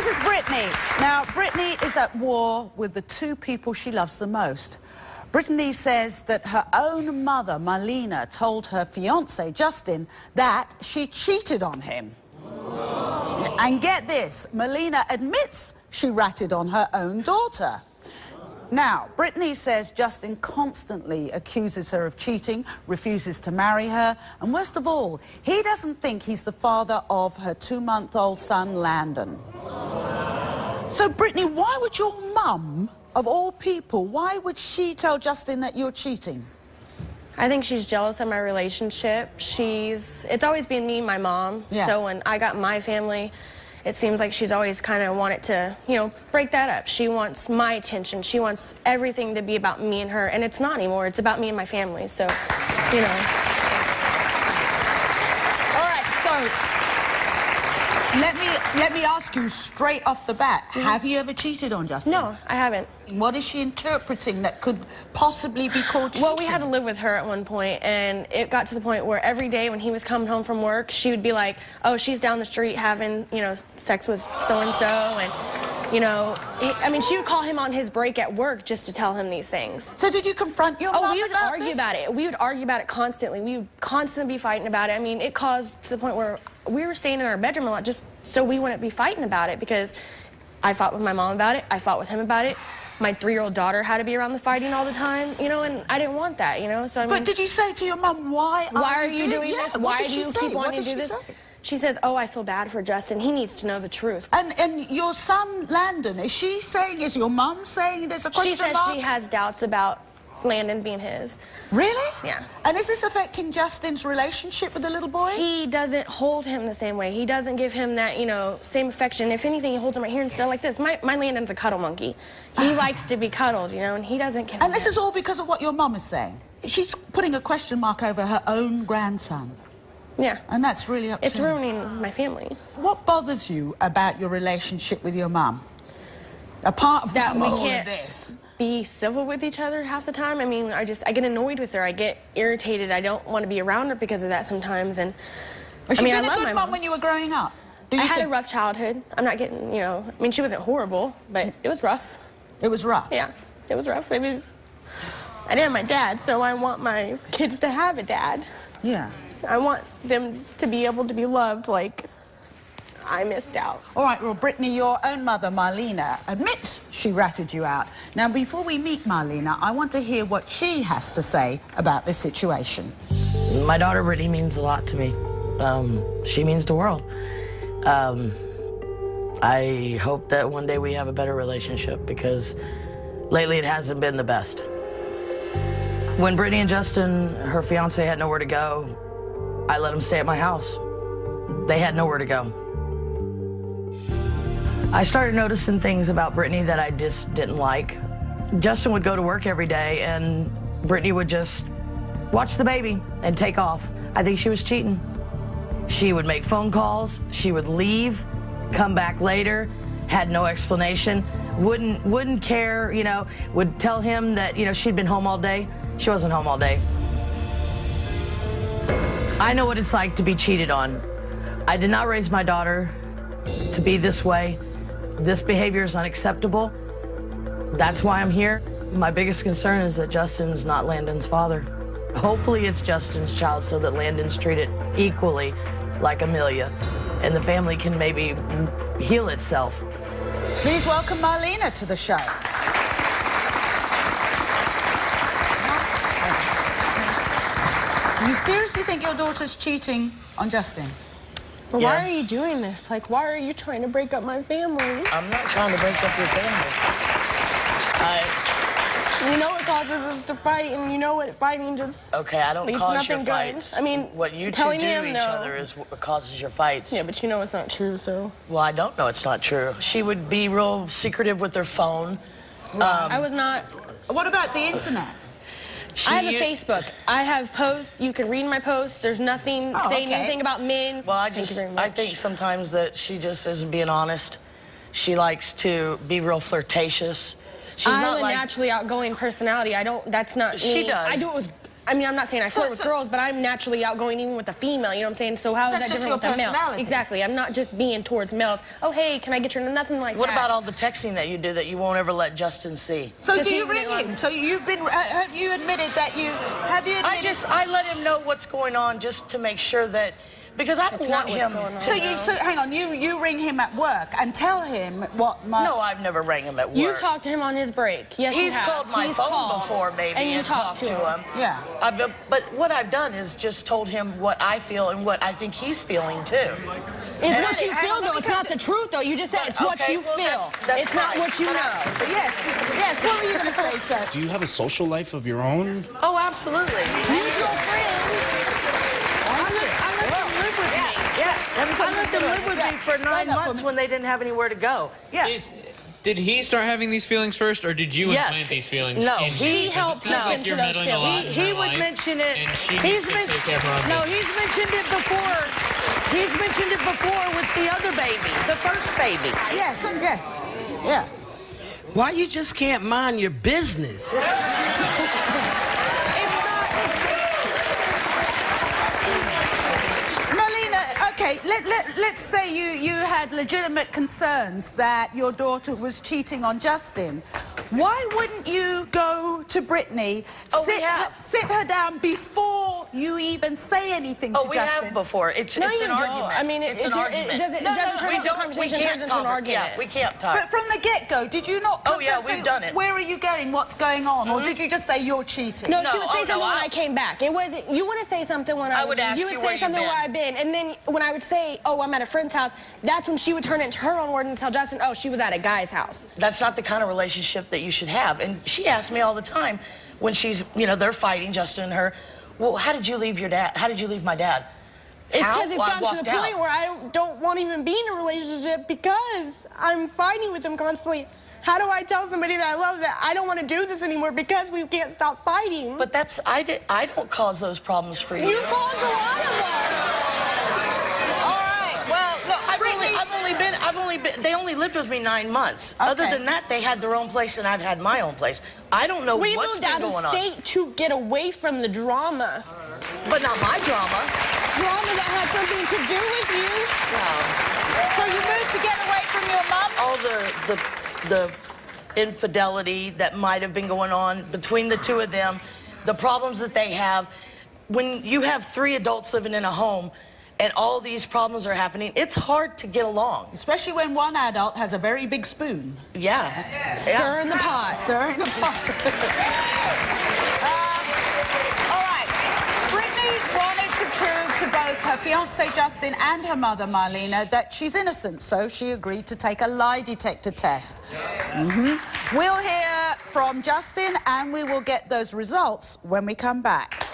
This is Brittany. Now, Brittany is at war with the two people she loves the most. Brittany says that her own mother, Marlena, told her fiance, Justin, that she cheated on him. And get this, Marlena admits she ratted on her own daughter. Now, Brittany says Justin constantly accuses her of cheating, refuses to marry her, and worst of all, he doesn't think he's the father of her 2-month-old son, Landon. So, Brittany, why would your mum, of all people, why would she tell Justin that you're cheating? I think she's jealous of my relationship. It's always been me and my mom. Yeah. So when I got my family, it seems like she's always kind of wanted to, you know, break that up. She wants my attention. She wants everything to be about me and her, and it's not anymore. It's about me and my family, so, you know. All right, so let me ask you straight off the bat, have you ever cheated on Justin? No, I haven't. What is she interpreting that could possibly be called cheating? Well, we had to live with her at one point, and it got to the point where every day when he was coming home from work, she would be like, oh, she's down the street having, you know, sex with so-and-so, and, you know, I mean, she would call him on his break at work just to tell him these things. So did you confront your mom about this? Oh, we would argue about it. We would argue about it constantly. We would constantly be fighting about it. I mean, it caused to the point where we were staying in our bedroom a lot just so we wouldn't be fighting about it, because I fought with my mom about it. I fought with him about it. My 3-year-old daughter had to be around the fighting all the time, you know, and I didn't want that, you know. So I mean, but did you say to your mom, why are you doing this? Why do you keep wanting to do this? She says, oh, I feel bad for Justin. He needs to know the truth. And your son, Landon, is she saying, is your mom saying there's a question mark? She says she has doubts about Landon being his. Really? Yeah. And is this affecting Justin's relationship with the little boy? He doesn't hold him the same way. He doesn't give him that, you know, same affection. If anything, he holds him right here instead like this. My Landon's a cuddle monkey. He likes to be cuddled, you know, and he doesn't give him And this is all because of what your mom is saying? She's putting a question mark over her own grandson. Yeah. And that's really upsetting. It's ruining my family. What bothers you about your relationship with your mom? Apart from that we all can't of this. Be civil with each other half the time. I mean, I get annoyed with her. I get irritated. I don't want to be around her because of that sometimes. And Was she been a good mom when you were growing up? I had a rough childhood. I'm not getting, you know, I mean, she wasn't horrible, but it was rough. It was rough? Yeah, it was rough. I didn't have my dad, so I want my kids to have a dad. Yeah. I want them to be able to be loved like I missed out. All right, well, Brittany, your own mother, Marlena, admits she ratted you out. Now, before we meet Marlena, I want to hear what she has to say about this situation. My daughter, Brittany, means a lot to me. She means the world. I hope that one day we have a better relationship, because lately it hasn't been the best. When Brittany and Justin, her fiance, had nowhere to go, I let them stay at my house. They had nowhere to go. I started noticing things about Brittany that I just didn't like. Justin would go to work every day, and Brittany would just watch the baby and take off. I think she was cheating. She would make phone calls, she would leave, come back later, had no explanation, wouldn't care, you know, would tell him that, you know, she'd been home all day. She wasn't home all day. I know what it's like to be cheated on. I did not raise my daughter to be this way. This behavior is unacceptable. That's why I'm here. My biggest concern is that Justin's not Landon's father. Hopefully it's Justin's child, so that Landon's treated equally like Amelia, and the family can maybe heal itself. Please welcome Marlena to the show. You seriously think your daughter's cheating on Justin? Well, yeah. Why are you doing this? Like, why are you trying to break up my family? I'm not trying to break up your family. You know it causes us to fight, and you know what fighting just okay, I don't cause your good. fights. I mean, what you two do to each other is what causes your fights. Yeah, but you know it's not true, so. Well, I don't know it's not true. She would be real secretive with her phone. I was not. What about the internet? I have a Facebook. I have posts. You can read my posts. There's nothing saying anything about men. Well, I think sometimes that she just isn't being honest. She likes to be real flirtatious. She's I'm not a naturally outgoing personality. That's not me. She does. I do it with I mean, I'm not saying I flirt with girls, but I'm naturally outgoing even with a female, you know what I'm saying? So how is that different with a male? Exactly. I'm not just being towards males. Oh, hey, can I get your nothing like that? What about all the texting that you do that you won't ever let Justin see? So do you ring him? So you've been, have you admitted that you, I let him know what's going on just to make sure that, because I don't want him to So hang on, you ring him at work and tell him what No, I've never rang him at work. You talked to him on his break. Yes, He's called my phone before, maybe, and you talked to him. Yeah. But what I've done is just told him what I feel and what I think he's feeling, too. It's what you feel, though. It's not the truth, though. You just said it's what you feel. It's not what you know. Yes, what were you going to say, sir? Do you have a social life of your own? Oh, absolutely. Mutual friends. I let them live with me for 9 months when they didn't have anywhere to go. Yeah. Did he start having these feelings first, or did you implant these feelings? No, he helped him into those feelings. He would mention it. And she needs to take care of her own business. He's mentioned it before. He's mentioned it before with the other baby, the first baby. Yes, yeah. Why you just can't mind your business? Okay, let's say you had legitimate concerns that your daughter was cheating on Justin. Why wouldn't you go to Brittany, sit her down before you even say anything to Justin? We have before. It's an argument. I mean, it doesn't turn into a conversation, it turns into an argument. Yeah, we can't talk. But from the get-go, did you not we've done it. Where are you going? What's going on? Or did you just say you're cheating? No, she would say something when I came back. It wasn't, you want to say something when I would ask you would say something where I've been. And then when I would say, oh, I'm at a friend's house, that's when she would turn it into her own word and tell Justin, oh, she was at a guy's house. That's not the kind of relationship that you should have. And she asks me all the time when she's, they're fighting, Justin and her, well, how did you leave your dad? How did you leave my dad? It's because it's gotten to the point where I don't want to even be in a relationship because I'm fighting with him constantly. How do I tell somebody that I love that I don't want to do this anymore because we can't stop fighting? But I don't cause those problems for you. You caused a lot of them. They only lived with me 9 months. Okay. Other than that, they had their own place and I've had my own place. I don't know what's been going on. We moved out of state to get away from the drama. But not my drama. Drama that had something to do with you. No. So you moved to get away from your mom? All the infidelity that might have been going on between the two of them, the problems that they have. When you have 3 adults living in a home, and all these problems are happening, it's hard to get along. Especially when one adult has a very big spoon. Yeah. Stirring the pot. Stirring the pot. All right. Brittany wanted to prove to both her fiance Justin and her mother Marlena that she's innocent, so she agreed to take a lie detector test. We'll hear from Justin and we will get those results when we come back.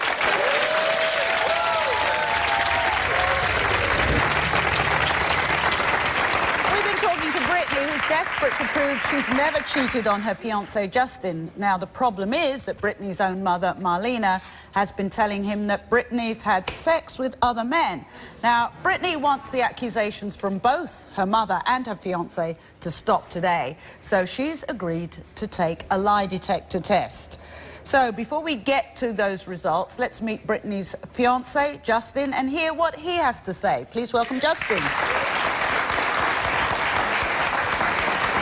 Who's desperate to prove she's never cheated on her fiancé Justin. Now, the problem is that Brittany's own mother, Marlena, has been telling him that Brittany's had sex with other men. Now, Brittany wants the accusations from both her mother and her fiancé to stop today, so she's agreed to take a lie detector test. So, before we get to those results, let's meet Brittany's fiancé, Justin, and hear what he has to say. Please welcome Justin.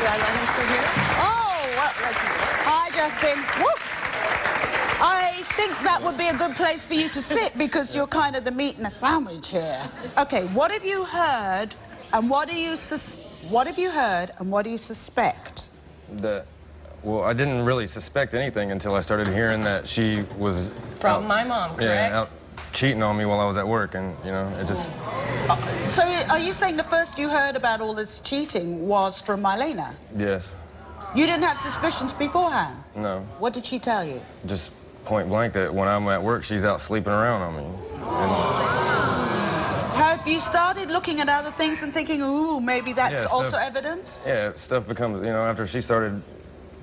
I let him sit here? Oh, well, hi, Justin. Woo. I think that would be a good place for you to sit because you're kind of the meat in a sandwich here. Okay, what have you heard and what do you suspect? Well, I didn't really suspect anything until I started hearing that she was from my mom, correct? Yeah, out cheating on me while I was at work, and it just. So, are you saying the first you heard about all this cheating was from Marlena? Yes. You didn't have suspicions beforehand? No. What did she tell you? Just point blank that when I'm at work, she's out sleeping around on me. Have you started looking at other things and thinking, ooh, maybe that's also evidence? Yeah, stuff becomes, after she started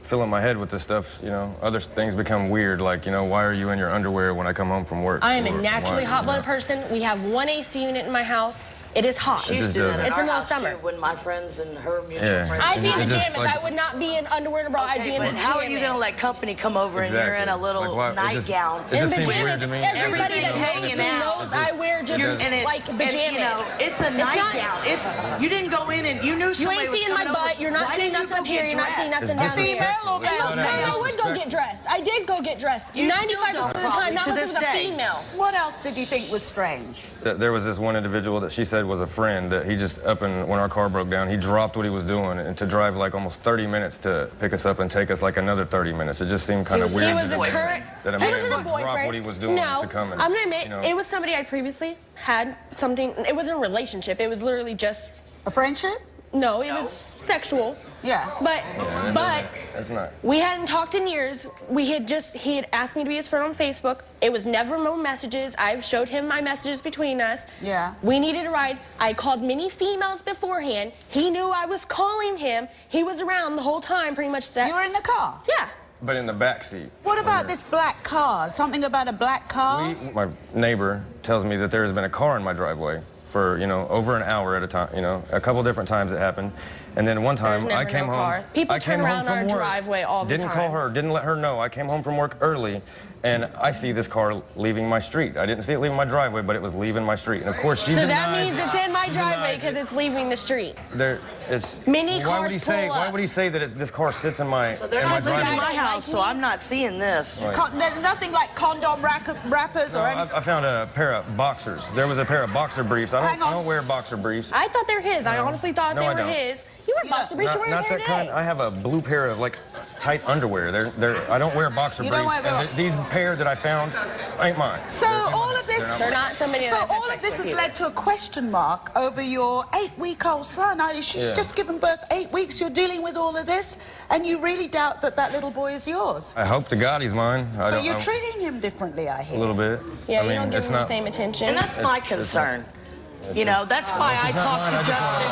filling my head with this stuff, other things become weird, like, why are you in your underwear when I come home from work? I am a naturally hot-blooded person. We have 1 AC unit in my house. It is hot. She used to do that in It's our the middle of house, summer. too, when my friends and her mutual Yeah. friends. I'd be in It just, pajamas. like- I would not be in underwear and a bra. I'd be in But pajamas. how are you going to let company come over and you're in a little Like, why- nightgown? It just in seems pajamas. weird to me. Everybody that knows hanging me out. knows I wear just like pajamas. And, you know, it's a nightgown. It's you didn't go in and you knew You somebody ain't was seeing my coming over. butt. You're not Why seeing didn't nothing up you here. go You're get not seeing dressed? nothing down here. Female or And most male? times I would go get dressed. I did go get dressed. You 95% still of the time, don't, not to unless it was this a day. female. What else did you think was strange? There was this one individual that she said was a friend that he just up and when our car broke down, he dropped what he was doing and to drive like almost 30 minutes to pick us up and take us like another 30 minutes. It just seemed kind of weird He was a that current. that a He man wasn't a would drop boyfriend. what he was doing No, to come and, I'm gonna admit you know. it was somebody I previously had something. It wasn't a relationship. It was literally just A friendship? no. It was sexual. Yeah. But That's not. we hadn't talked in years. He had asked me to be his friend on Facebook. It was never no messages. I've showed him my messages between us. Yeah. We needed a ride. I called many females beforehand. He knew I was calling him. He was around the whole time, pretty much. You were in the car? Yeah. But in the back seat. What about this black car? Something about a black car? My neighbor tells me that there has been a car in my driveway for, you know, over an hour at a time, you know, a couple different times it happened. And then one time There's never I came no home. car. People I turn came home around from our work, driveway all the didn't call time. her, didn't let her know. I came home from work early and I see this car leaving my street. I didn't see it leaving my driveway, but it was leaving my street. And of course she So denies, that means it's in my she driveway denies because it. it's leaving the street. There, it's. Many why would cars he say? pull Why up. would he say that this car sits in my So they're in my not living in driveway? my house, so I'm not seeing this. Right. There's nothing like condom wrappers No, or anything? I found a pair of boxers. There was a pair of boxer briefs. I Hang on. don't wear boxer briefs. I thought they were his. I honestly thought No, they I were don't. his. You wear boxer briefs. You wear Not your that hair kind. day. I have a blue pair of like tight underwear. I don't wear boxer You don't briefs. wear- And these pair that I found ain't mine. So all of this, They're not somebody so that I've all had of sex this has with led to a question mark over your 8-week-old son. She's Yeah. just given birth 8 weeks. You're dealing with all of this, and you really doubt that that little boy is yours. I hope to God he's mine. I But don't. you're treating him differently, I a hear. little bit. Yeah, I you mean, don't give it's him the not. same attention. And that's my It's concern. You know, that's why I talked to Justin.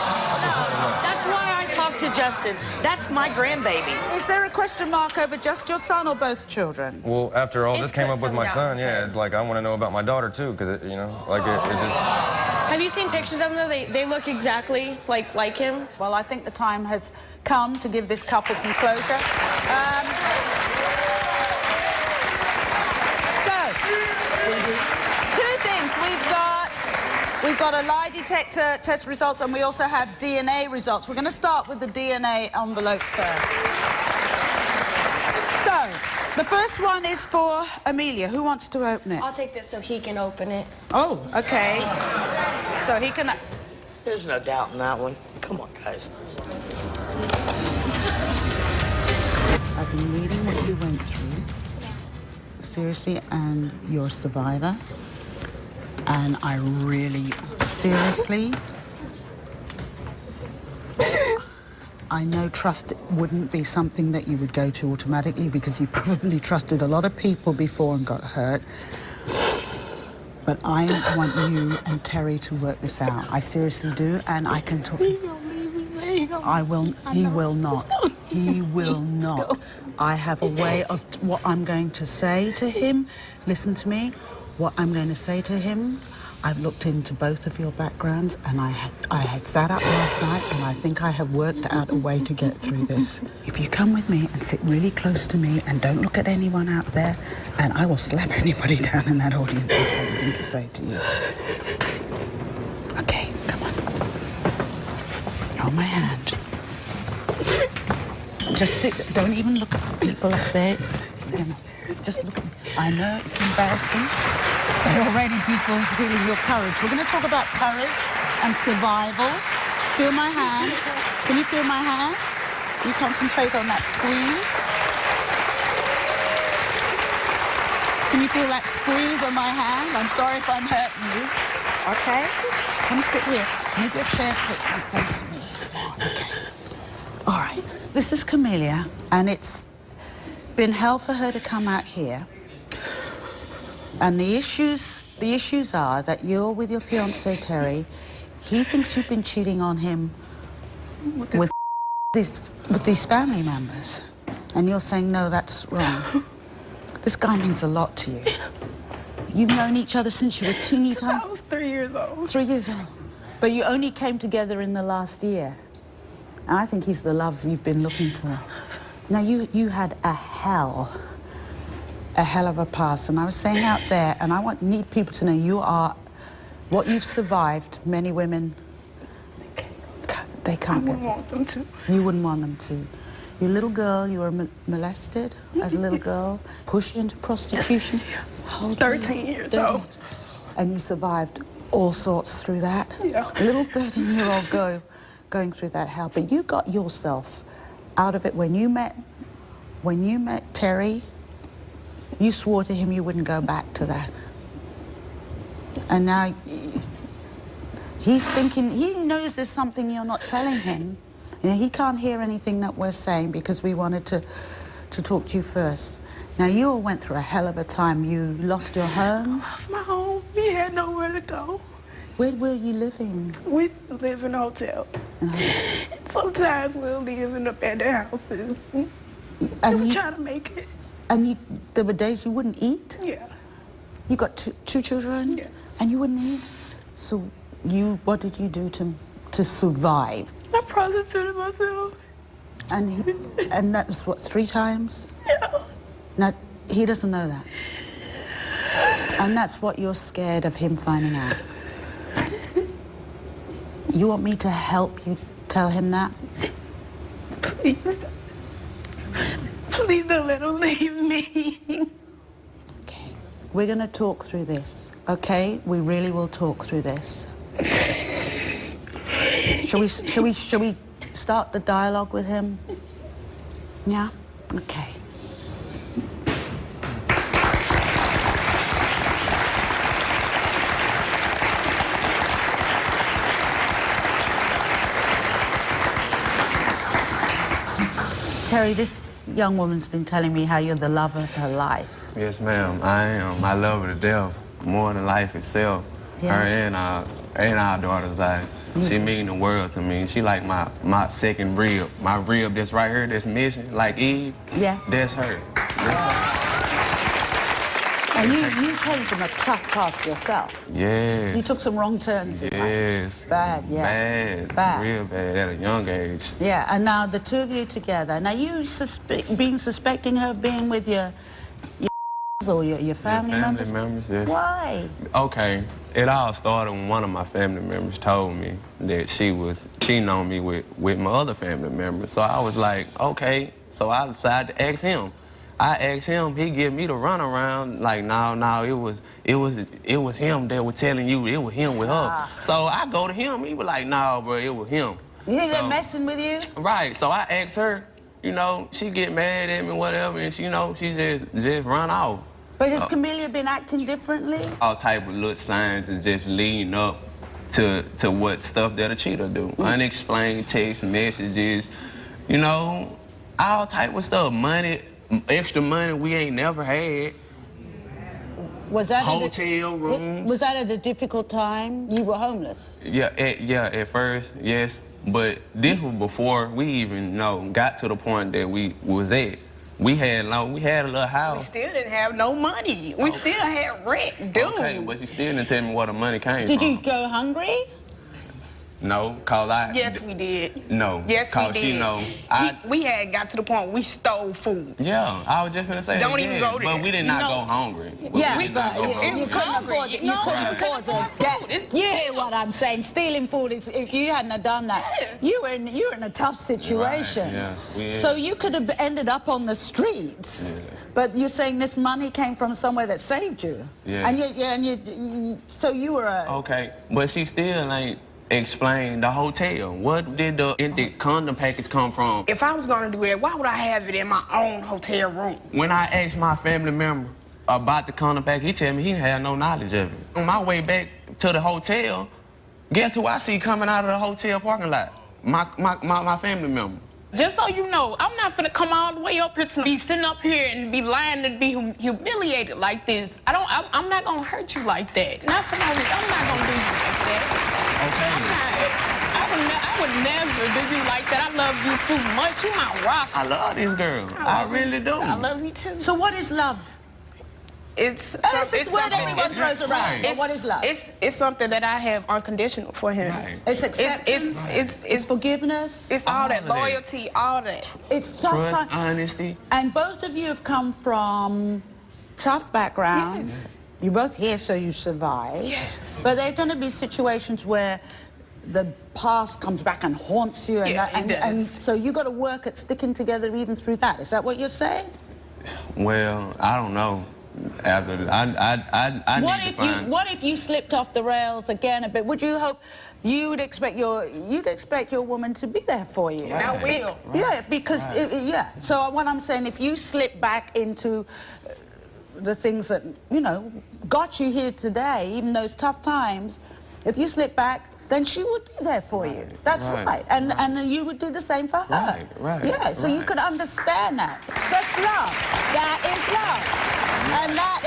That's why I talked to Justin. That's my grandbaby. Is there a question mark over just your son or both children? Well, after all It's this came up with my put son, some yeah, down, it's like I want to know about my daughter too, because you know, like it just. Have you seen pictures of them though? They look exactly like him. Well, I think the time has come to give this couple some closure. Two things. We've got a lie detector test results, and we also have DNA results. We're going to start with the DNA envelope first. So, the first one is for Amelia. Who wants to open it? I'll take this so he can open it. Oh, okay. So he can... There's no doubt in that one. Come on, guys. I've been reading what you went through. Seriously, and you're a survivor. And I really, seriously, I know trust wouldn't be something that you would go to automatically because you probably trusted a lot of people before and got hurt. But I want you and Terry to work this out. I seriously do, and I can talk. I will. He will not. He will not. I have a way of what I'm going to say to him. Listen to me. What I'm going to say to him. I've looked into both of your backgrounds, and I had sat up last night, and I think I have worked out a way to get through this. If you come with me and sit really close to me and don't look at anyone out there, and I will slap anybody down in that audience with anything to say to you. Okay, come on. Hold my hand. Just sit. Don't even look at the people up there. Just look at me. I know it's embarrassing. But already people are feeling your courage. We're going to talk about courage and survival. Feel my hand. Can you feel my hand? You concentrate on that squeeze. Can you feel that squeeze on my hand? I'm sorry if I'm hurting you. Okay? Come sit here. Move your chair slightly and face me. Okay. All right. This is Camellia, and it's been hell for her to come out here. And the issues are that you're with your fiancé, Terry. He thinks you've been cheating on him with these family members. And you're saying, no, that's wrong. This guy means a lot to you. You've known each other since you were teeny tiny. I was 3 years old. 3 years old. But you only came together in the last year. And I think he's the love you've been looking for. Now, you had a hell of a past. And I was saying out there, and I need people to know you are, what you've survived, many women, they can't get. I wouldn't want them to. You wouldn't want them to. You're a little girl, you were molested as a little girl, pushed into prostitution. 13 years old. And you survived all sorts through that. Yeah. A little 13-year-old girl going through that hell. But you got yourself out of it when you met Terry. You swore to him you wouldn't go back to that. And now he's thinking, he knows there's something you're not telling him. You know, he can't hear anything that we're saying because we wanted to talk to you first. Now, you all went through a hell of a time. You lost your home. I lost my home. We had nowhere to go. Where were you living? We live in a hotel. Sometimes we'll live in abandoned houses. And we try to make it. And there were days you wouldn't eat? Yeah. You got two children? Yeah. And you wouldn't eat? So what did you do to survive? I prostituted myself. And that was what, 3 times? Yeah. Now, he doesn't know that. And that's what you're scared of him finding out. You want me to help you tell him that? Please. Please don't let him leave me. Okay. We're going to talk through this, okay? We really will talk through this. Shall we start the dialogue with him? Yeah? Okay. Terry, this young woman's been telling me how you're the love of her life. Yes, ma'am, I am. I love her to death, more than life itself. Yeah. Her and our daughters, she mean the world to me. She like my second rib. My rib that's right here that's missing, like Eve. Yeah. That's her. And you came from a tough past yourself. Yes. You took some wrong turns in life. Yes. Bad, yeah. Bad. Real bad at a young age. Yeah, and now the two of you together. Now you suspecting her of being with your or your family members? Family members, yes. Why? Okay, it all started when one of my family members told me that she was cheating on me with my other family members. So I was like, okay. So I decided to ask him. I asked him, he give me the runaround, like, no, it was him that was telling you it was him with her. So I go to him, he was like, no, bro, it was him. You think they're messing with you? Right, so I asked her, you know, she get mad at me, whatever, and she, you know, she just run off. But has Camellia been acting differently? All type of little signs is just leading up to what stuff that a cheater do. Unexplained text messages, you know, all type of stuff, money, extra money we ain't never had. Was that hotel rooms? Was that at a difficult time? You were homeless. Yeah, at first, yes. But this was before we even got to the point that we was at. We had a little house. We still didn't have no money. We still had rent due. Okay, but you still didn't tell me where the money came from. Did you go hungry? No, cause Yes, we did. No. Yes, we did. She know. We had got to the point we stole food. Yeah, I was just gonna say. Don't even go there. But we did not go hungry. Yeah, you couldn't afford it. You couldn't afford to get. You hear what I'm saying? Stealing food is. If you hadn't have done that, you were in a tough situation. Right, yeah. So you could have ended up on the streets. Yeah. But you're saying this money came from somewhere that saved you. Yeah. So you were a. Okay, but she still ain't explain the hotel. What did the condom package come from? If I was gonna do that, why would I have it in my own hotel room? When I asked my family member about the condom package, he told me he didn't have no knowledge of it. On my way back to the hotel, guess who I see coming out of the hotel parking lot? My family member. Just so you know, I'm not finna come all the way up here to be sitting up here and be lying and be humiliated like this. I'm not gonna hurt you like that. Not for no reason. I'm not gonna do you like that. Okay. I would never do you like that. I love you too much. You my rock. I love this girl. I really do. I love you too. So what is love? It's This is what everyone throws around. But what is love? It's something that I have unconditional for him. Right. It's acceptance. It's forgiveness. It's all that of that. loyalty, all that. It's tough Trust, time. honesty. And both of you have come from tough backgrounds. Yes. You're both here, so you survive. Yes. But there are going to be situations where the past comes back and haunts you, and, Yeah, that, it and does. so you got to work at sticking together even through that. Is that what you're saying? Well, I don't know. After that, I What need if to find. what if you slipped off the rails again a bit? Would you hope you'd expect your woman to be there for you? And I will. Yeah, because yeah. So what I'm saying, if you slip back into the things that got you here today, even those tough times, if you slip back, then she would be there for you. That's right. And you would do the same for her. Right. Yeah. So you could understand that. That's love. That is love. And that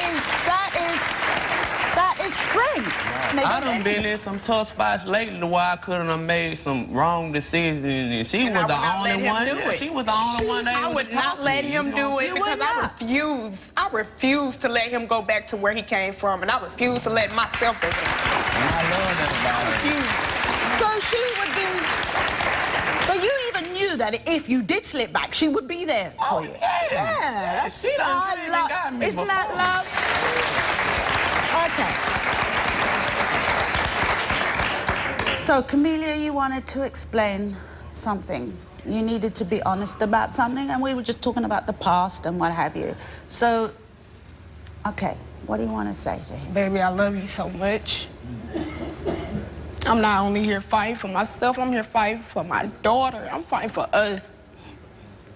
is strength. I done been in some tough spots lately where I could have made some wrong decisions, and she was the only one. She was the only one that I would not let him do it because I refuse to let him go back to where he came from, and I refuse to let myself go back. And I love that about her. So she would be. But you even knew that if you did slip back, she would be there for you. Yeah, that's She done really got me Isn't that before. love? Okay. So, Camellia, you wanted to explain something. You needed to be honest about something, and we were just talking about the past and what have you. So, okay, what do you want to say to him? Baby, I love you so much. I'm not only here fighting for myself, I'm here fighting for my daughter. I'm fighting for us.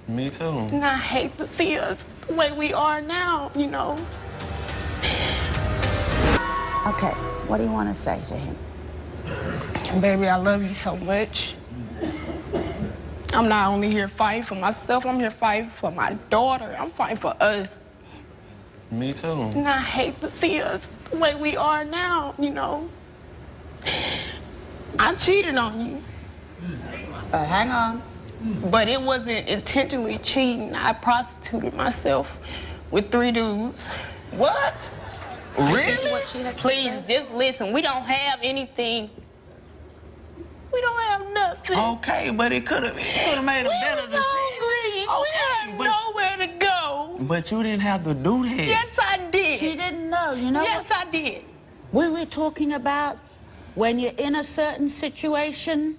Me too. And I hate to see us the way we are now, Okay, what do you want to say to him? Baby, I love you so much. I'm not only here fighting for myself, I'm here fighting for my daughter. I'm fighting for us. Me too. And I hate to see us the way we are now, I cheated on you. But hang on. But it wasn't intentionally cheating. I prostituted myself with 3 dudes. What? Really? Please, just listen. We don't have anything. We don't have nothing. Okay, but it could have made a better decision. We had nowhere to go. But you didn't have to do that. Yes, I did. She didn't know, Yes, I did. We were talking about when you're in a certain situation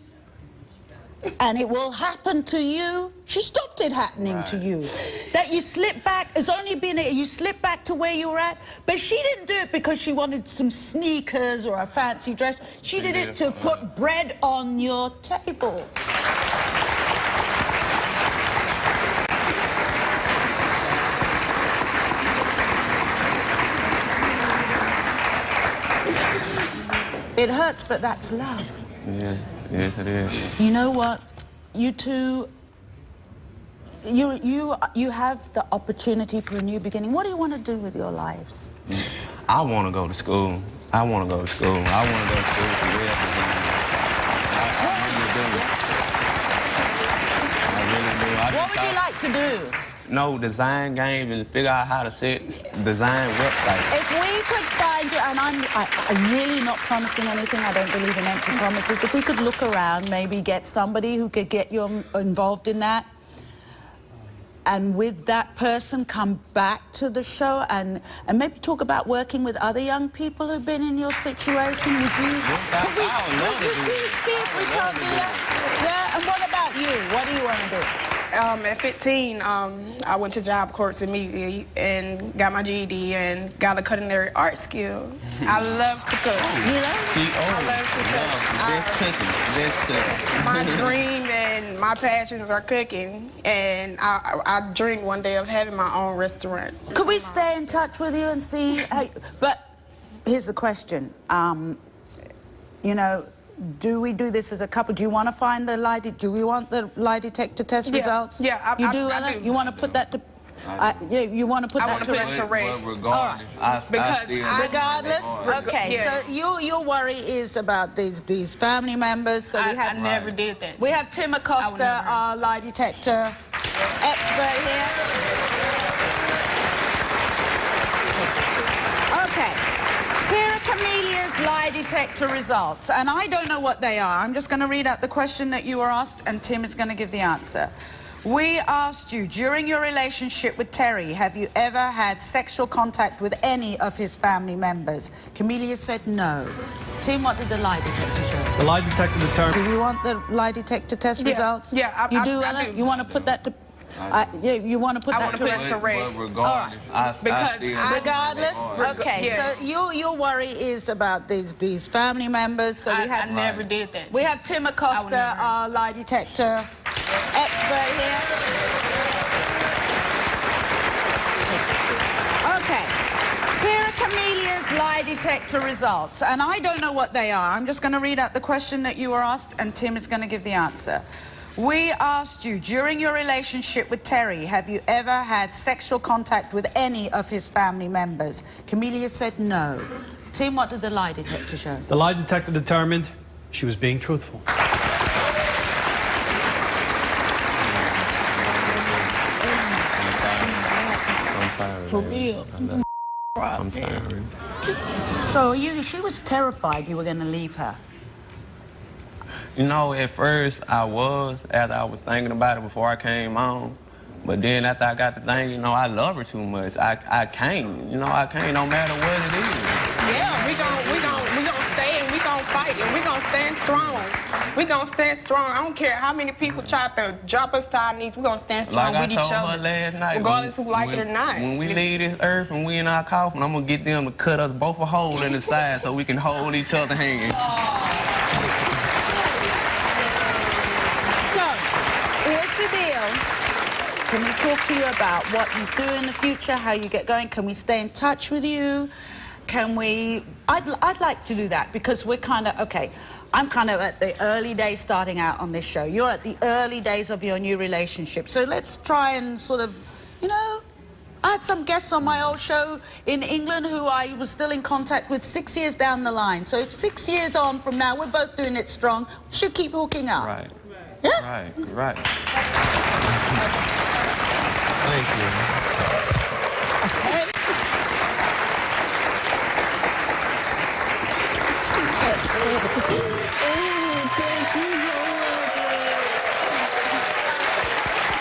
and it will happen to you. She stopped it happening to you. That you slip back, it's only been you slip back to where you were at, but she didn't do it because she wanted some sneakers or a fancy dress. She did it to put bread on your table. It hurts, but that's love. Yeah, yes it is. You know what? You two, you have the opportunity for a new beginning. What do you want to do with your lives? I want to go to school. I want to go to school. I want to go to school for web design. I really do. I really do. What would you like to do? No, design games and figure out how to design websites. If we could find you, and I'm really not promising anything, I don't believe in empty promises. If we could look around, maybe get somebody who could get you involved in that, and with that person come back to the show and maybe talk about working with other young people who've been in your situation. Would you? I would love to do that. See if we can do that? Yeah, and what about you? What do you want to do? At 15, I went to job courts immediately and got my GED and got a culinary art skill. I love to cook. You know? I love to cook. Best cooking. Best cooking. My dream and my passions are cooking, and I dream one day of having my own restaurant. Could we stay in touch with you and see how but here's the question. Do we do this as a couple? Do you want to find the lie? Do we want the lie detector test results? Yeah, I do. You want to put that to? Yeah, you want to put that to rest? rest. Regardless, Regardless. Okay. Yes. So your worry is about these family members. So we have. I never did that. We have Tim Acosta, our lie detector expert here. Okay. Here are Camelia's lie detector results, and I don't know what they are. I'm just going to read out the question that you were asked, and Tim is going to give the answer. We asked you, during your relationship with Terry, have you ever had sexual contact with any of his family members? Camelia said no. Tim, what did the lie detector show? The lie detector determined. Do you want the lie detector test results? Yeah, you do, I Ella? do. You want to put that to... yeah, you want to put that to rest? But regardless, Regardless? Okay, Yes. so your worry is about these family members. So we have... I never did that. We have Tim Acosta, our lie detector expert here. Okay. Here are Camelia's lie detector results, and I don't know what they are. I'm just going to read out the question that you were asked, and Tim is going to give the answer. We asked you, during your relationship with Terry, have you ever had sexual contact with any of his family members? Camelia said no. Tim, what did the lie detector show? The lie detector determined she was being truthful. For real. I'm sorry. So she was terrified you were going to leave her. You know, at first after I was thinking about it before I came on. But then after I got the thing, you know, I love her too much. I can't, you know, I can't no matter what it is. Yeah, we gonna stay and we gonna fight and we gonna stand strong. We gonna stand strong. I don't care how many people try to drop us to our knees. We gonna stand strong Like with each I told other. her last night, regardless who like it or not. When we leave this earth and we in our coffin, I'm gonna get them to cut us both a hole in the side so we can hold each other's hands. So, here's the deal. Can we talk to you about what you do in the future, how you get going? Can we stay in touch with you? Can we... I'd like to do that because we're kind of... Okay, I'm kind of at the early days starting out on this show. You're at the early days of your new relationship. So let's try and sort of, you know... I had some guests on my old show in England who I was still in contact with 6 years down the line. So if 6 years on from now, we're both doing it strong, we should keep hooking up. Right. Yeah? Right. Thank you. Okay.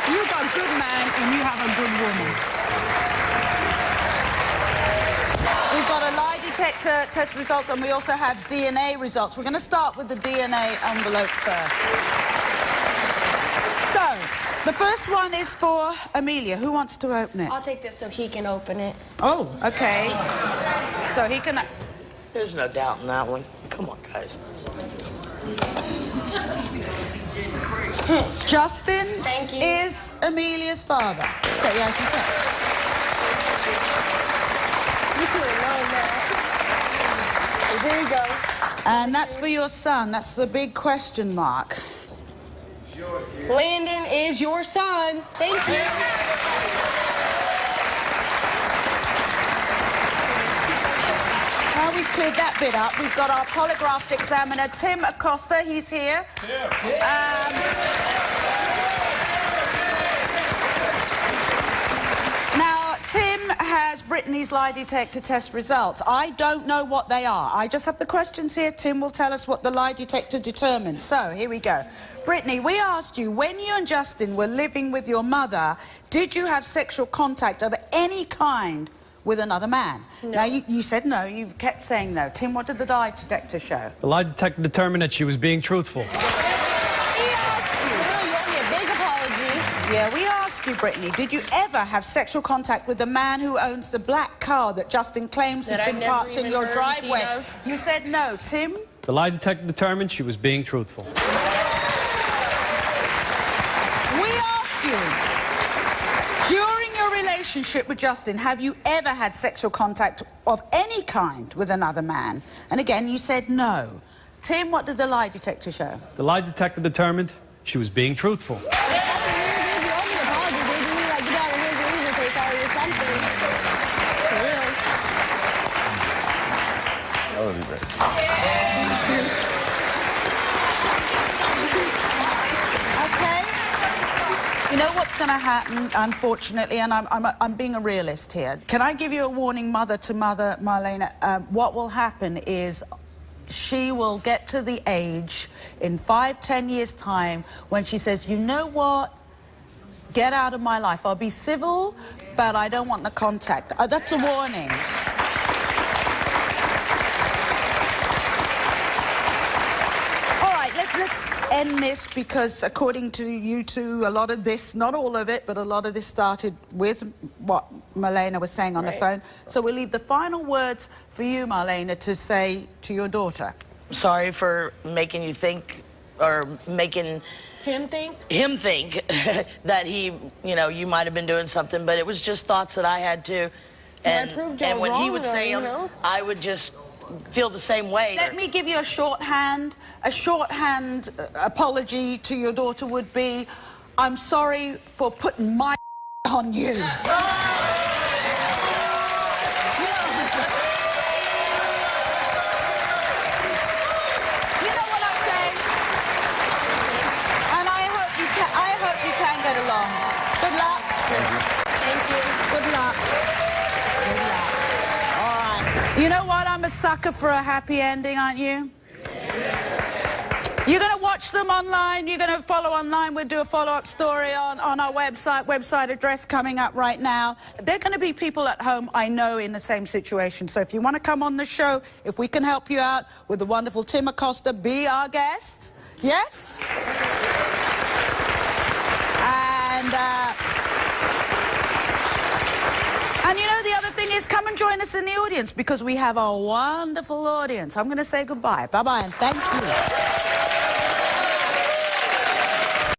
You got a good man and you have a good woman. We've got a lie detector test results and we also have DNA results. We're going to start with the DNA envelope first. So, the first one is for Amelia. Who wants to open it? I'll take this so he can open it. Oh, okay. So he can... There's no doubt in that one. Come on, guys. Justin Thank you. is Amelia's father. So, yeah, you can say. You two know that. There you go. And that's for your son. That's the big question mark. Landon is your son. Thank you. Now we've cleared that bit up, we've got our polygraphed examiner, Tim Acosta. He's here. Now, Tim has Brittany's lie detector test results. I don't know what they are. I just have the questions here. Tim will tell us what the lie detector determined. So, here we go. Brittany, we asked you, when you and Justin were living with your mother, did you have sexual contact of any kind with another man? No. Now, you said no. You kept saying no. Tim, what did the lie detector show? The lie detector determined that she was being truthful. We asked you. You owe me a big apology. Yeah, we asked you, Brittany, did you ever have sexual contact with the man who owns the black car that Justin claims has That I've been never parked in even your heard driveway? seen of. You said no. Tim? The lie detector determined she was being truthful. We asked you, during your relationship with Justin, have you ever had sexual contact of any kind with another man? And again, you said no. Tim, what did the lie detector show? The lie detector determined she was being truthful. You owe me an apology, baby. You like get out of here and even say sorry or something. For real. That would be great. Okay. know what's going to happen, unfortunately, and I'm being a realist here. Can I give you a warning, mother to mother, Marlena? What will happen is she will get to the age in 5-10 years' time when she says, you know what? Get out of my life. I'll be civil, but I don't want the contact. That's a warning. All right, let's end this, because according to you two, a lot of this, not all of it, but a lot of this started with what Marlena was saying on the phone. So we'll leave the final words for you, Marlena, to say to your daughter. Sorry for making you think, or making Him think that he, you know, you might have been doing something, but it was just thoughts that I had too. And when he would say them, I would just feel the same way. Let me give you a shorthand. A shorthand apology to your daughter would be, I'm sorry for putting my on you. Get along. Good luck. Thank you. Thank you. Good luck. Good luck. All right. You know what? I'm a sucker for a happy ending, aren't you? You're going to watch them online. You're going to follow online. We'll do a follow-up story on our website address coming up right now. There are going to be people at home, I know, in the same situation. So if you want to come on the show, if we can help you out with the wonderful Tim Acosta, be our guest. Yes? And you know, the other thing is, come and join us in the audience, because we have a wonderful audience. I'm going to say goodbye. Bye-bye, and thank you.